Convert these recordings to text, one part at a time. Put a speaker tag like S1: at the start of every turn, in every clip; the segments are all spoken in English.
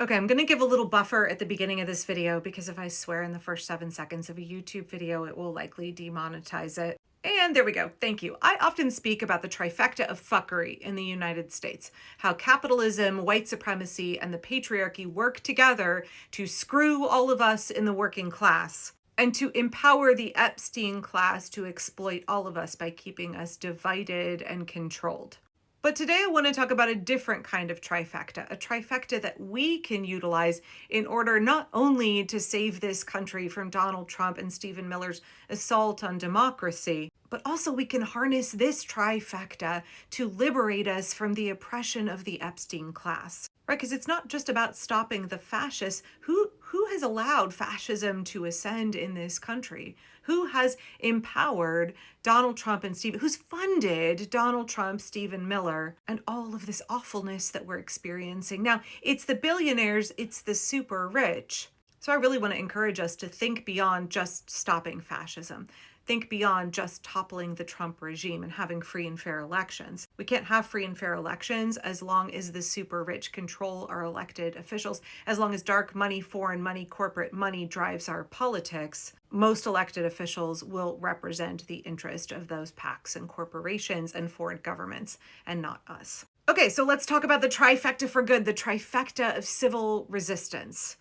S1: Okay, I'm going to give a little buffer at the beginning of this video because if I swear in the first 7 seconds of a YouTube video, it will likely demonetize it. And there we go. Thank you. I often speak about the trifecta of fuckery in the United States, how capitalism, white supremacy, and the patriarchy work together to screw all of us in the working class and to empower the Epstein class to exploit all of us by keeping us divided and controlled. But today I want to talk about a different kind of trifecta, a trifecta that we can utilize in order not only to save this country from Donald Trump and Stephen Miller's assault on democracy, but also we can harness this trifecta to liberate us from the oppression of the Epstein class. Right? Because it's not just about stopping the fascists. Who has allowed fascism to ascend in this country? Who has empowered Donald Trump and who's funded Donald Trump, Stephen Miller, and all of this awfulness that we're experiencing? Now, it's the billionaires, it's the super rich. So I really want to encourage us to think beyond just stopping fascism. Think beyond just toppling the Trump regime and having free and fair elections. We can't have free and fair elections as long as the super rich control our elected officials, as long as dark money, foreign money, corporate money drives our politics. Most elected officials will represent the interest of those PACs and corporations and foreign governments and not us. Okay, so let's talk about the trifecta for good, the trifecta of civil resistance.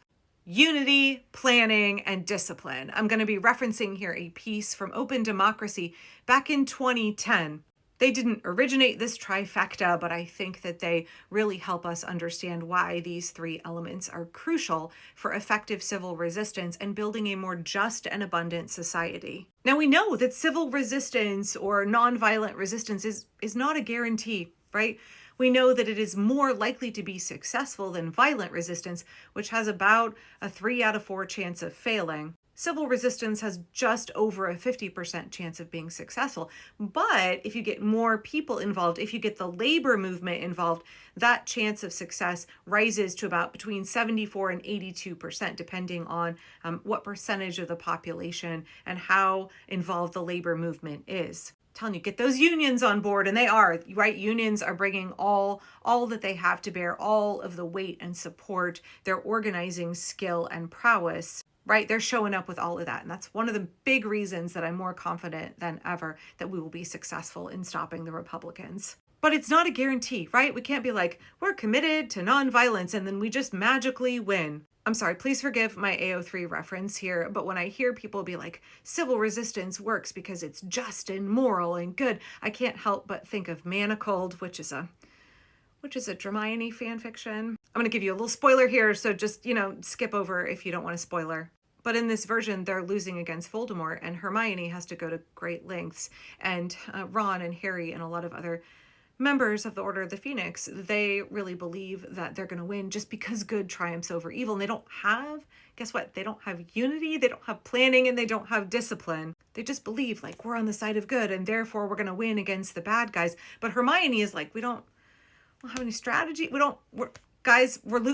S1: Unity, planning, and discipline. I'm going to be referencing here a piece from Open Democracy back in 2010. They didn't originate this trifecta, but I think that they really help us understand why these three elements are crucial for effective civil resistance and building a more just and abundant society. Now, we know that civil resistance or nonviolent resistance is not a guarantee, right? We know that it is more likely to be successful than violent resistance, which has about a 3 out of 4 chance of failing. Civil resistance has just over a 50% chance of being successful. But if you get more people involved, if you get the labor movement involved, that chance of success rises to about between 74 and 82%, depending on what percentage of the population and how involved the labor movement is. Telling you, get those unions on board, and they are, right? Unions are bringing all that they have to bear, all of the weight and support, their organizing skill and prowess, right? They're showing up with all of that. And that's one of the big reasons that I'm more confident than ever that we will be successful in stopping the Republicans. But it's not a guarantee, right? We can't be like, we're committed to nonviolence and then we just magically win. I'm sorry, please forgive my AO3 reference here, but when I hear people be like, civil resistance works because it's just and moral and good, I can't help but think of Manacled, which is a Hermione fan fiction. I'm going to give you a little spoiler here, so just, skip over if you don't want a spoiler. But in this version, they're losing against Voldemort, and Hermione has to go to great lengths, and Ron and Harry and a lot of other members of the Order of the Phoenix, they really believe that they're going to win just because good triumphs over evil. And they don't have, guess what? They don't have unity, they don't have planning, and they don't have discipline. They just believe like we're on the side of good and therefore we're going to win against the bad guys. But Hermione is like, we don't have any strategy. We're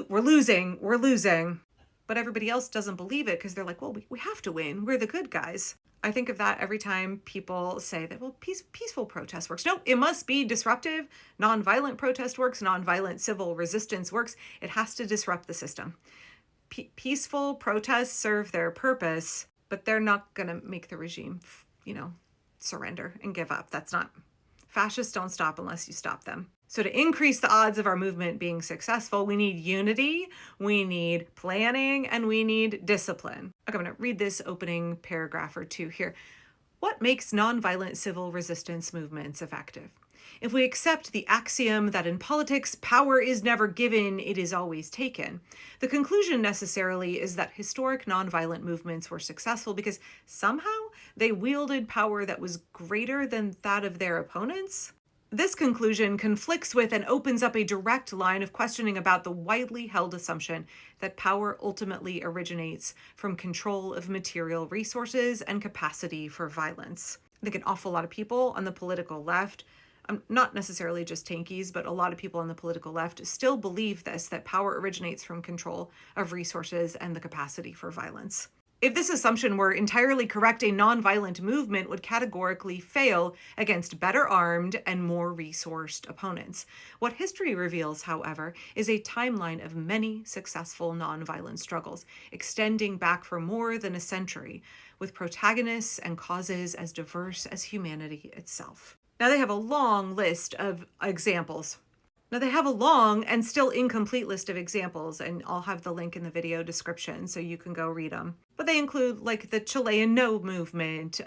S1: losing. But everybody else doesn't believe it because they're like, well, we have to win. We're the good guys. I think of that every time people say that, well, peaceful protest works. No, it must be disruptive. Nonviolent protest works. Nonviolent civil resistance works. It has to disrupt the system. Peaceful protests serve their purpose, but they're not going to make the regime, surrender and give up. That's not. Fascists don't stop unless you stop them. So to increase the odds of our movement being successful, we need unity, we need planning, and we need discipline. Okay, I'm going to read this opening paragraph or two here. What makes nonviolent civil resistance movements effective? If we accept the axiom that in politics, power is never given, it is always taken, the conclusion necessarily is that historic nonviolent movements were successful because somehow they wielded power that was greater than that of their opponents. This conclusion conflicts with and opens up a direct line of questioning about the widely held assumption that power ultimately originates from control of material resources and capacity for violence. I think an awful lot of people on the political left, not necessarily just tankies, but a lot of people on the political left still believe this, that power originates from control of resources and the capacity for violence. If this assumption were entirely correct, a nonviolent movement would categorically fail against better armed and more resourced opponents. What history reveals, however, is a timeline of many successful nonviolent struggles, extending back for more than a century, with protagonists and causes as diverse as humanity itself. Now they have a long list of examples. Now they have a long and still incomplete list of examples, and I'll have the link in the video description so you can go read them. But they include like the Chilean No movement,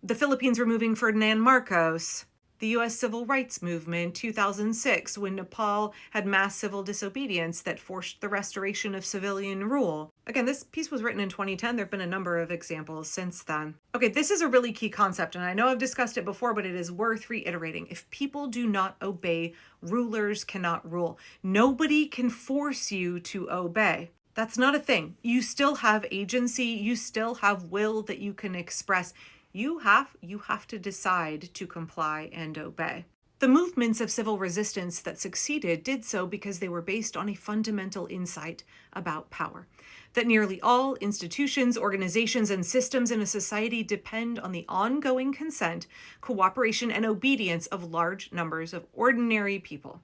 S1: the Philippines removing Ferdinand Marcos, the U.S. Civil Rights Movement, 2006, when Nepal had mass civil disobedience that forced the restoration of civilian rule. Again, this piece was written in 2010. There have been a number of examples since then. Okay, this is a really key concept, and I know I've discussed it before, but it is worth reiterating. If people do not obey, rulers cannot rule. Nobody can force you to obey. That's not a thing. You still have agency. You still have will that you can express. You have to decide to comply and obey. The movements of civil resistance that succeeded did so because they were based on a fundamental insight about power, that nearly all institutions, organizations, and systems in a society depend on the ongoing consent, cooperation, and obedience of large numbers of ordinary people.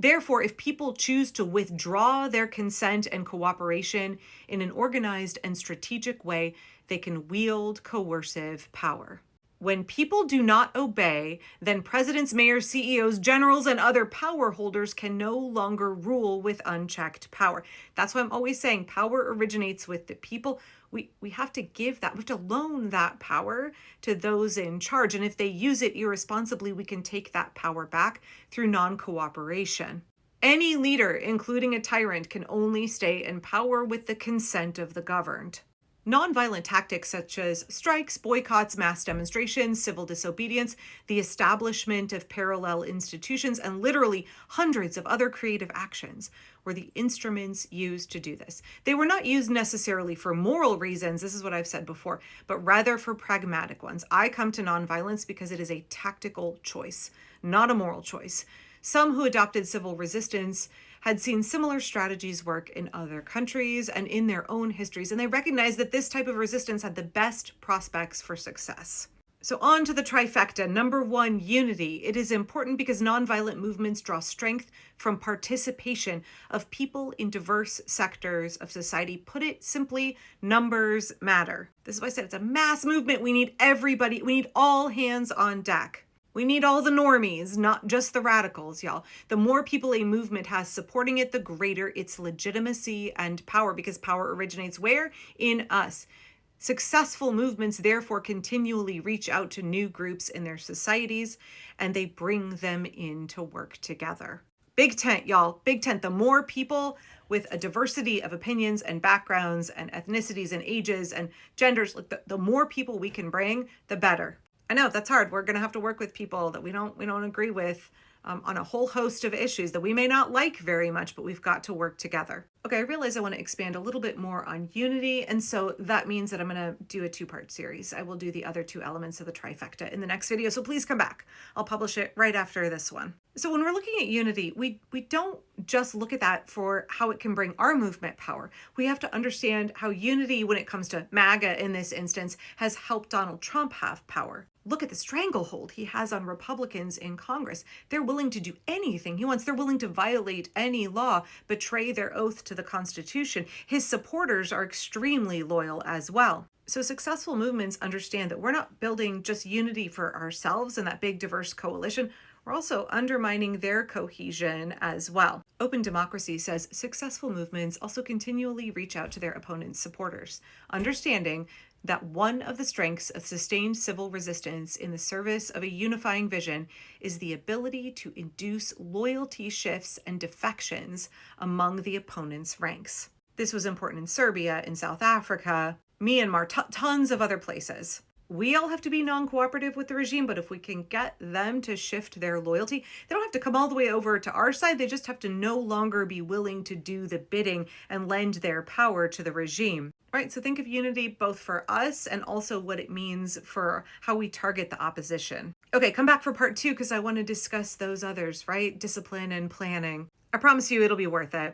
S1: Therefore, if people choose to withdraw their consent and cooperation in an organized and strategic way, they can wield coercive power. When people do not obey, then presidents, mayors, CEOs, generals, and other power holders can no longer rule with unchecked power. That's why I'm always saying power originates with the people. We have to give that, we have to loan that power to those in charge. And if they use it irresponsibly, we can take that power back through non-cooperation. Any leader, including a tyrant, can only stay in power with the consent of the governed. Nonviolent tactics such as strikes, boycotts, mass demonstrations, civil disobedience, the establishment of parallel institutions, and literally hundreds of other creative actions were the instruments used to do this. They were not used necessarily for moral reasons, this is what I've said before, but rather for pragmatic ones. I come to nonviolence because it is a tactical choice, not a moral choice. Some who adopted civil resistance had seen similar strategies work in other countries and in their own histories, and they recognized that this type of resistance had the best prospects for success. So on to the trifecta. Number one, unity. It is important because nonviolent movements draw strength from participation of people in diverse sectors of society. Put it simply, numbers matter. This is why I said it's a mass movement. We need everybody. We need all hands on deck. We need all the normies, not just the radicals, y'all. The more people a movement has supporting it, the greater its legitimacy and power, because power originates where? In us. Successful movements therefore continually reach out to new groups in their societies, and they bring them in to work together. Big tent, y'all. Big tent. The more people with a diversity of opinions and backgrounds and ethnicities and ages and genders, the more people we can bring, the better. I know that's hard. We're going to have to work with people that we don't agree with on a whole host of issues that we may not like very much, but we've got to work together. Okay, I realize I want to expand a little bit more on unity, and so that means that I'm going to do a two-part series. I will do the other two elements of the trifecta in the next video, so please come back. I'll publish it right after this one. So when we're looking at unity, we don't just look at that for how it can bring our movement power. We have to understand how unity, when it comes to MAGA in this instance, has helped Donald Trump have power. Look at the stranglehold he has on Republicans in Congress. They're willing to do anything he wants. They're willing to violate any law, betray their oath to the Constitution. His supporters are extremely loyal as well. So successful movements understand that we're not building just unity for ourselves and that big diverse coalition. We're also undermining their cohesion as well. Open Democracy says successful movements also continually reach out to their opponents' supporters, understanding that one of the strengths of sustained civil resistance in the service of a unifying vision is the ability to induce loyalty shifts and defections among the opponent's ranks. This was important in Serbia, in South Africa, Myanmar, tons of other places. We all have to be non-cooperative with the regime, but if we can get them to shift their loyalty, they don't have to come all the way over to our side. They just have to no longer be willing to do the bidding and lend their power to the regime. Right, so think of unity both for us and also what it means for how we target the opposition. Okay, come back for part two because I want to discuss those others, right? Discipline and planning. I promise you it'll be worth it.